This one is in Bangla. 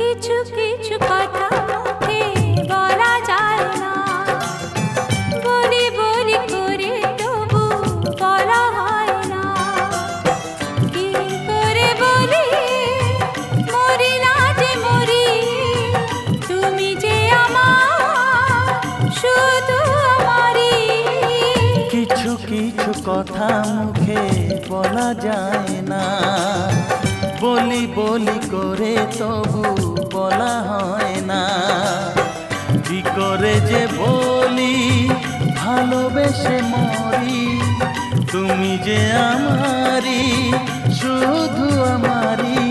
কিছু কিছু কথা মুখে বলা যায় না, বলি বলি করে তবু বলা হয় না। কি করে বলি মরি না যে মরি, তুমি যে আমার শুধু আমারই। কিছু কিছু কথা মুখে বলা যায় না, বলি বলি করে তবু বলা হয় না। কি করে যে বলি ভালোবেসে মরি, তুমি যে আমারই শুধু আমারই।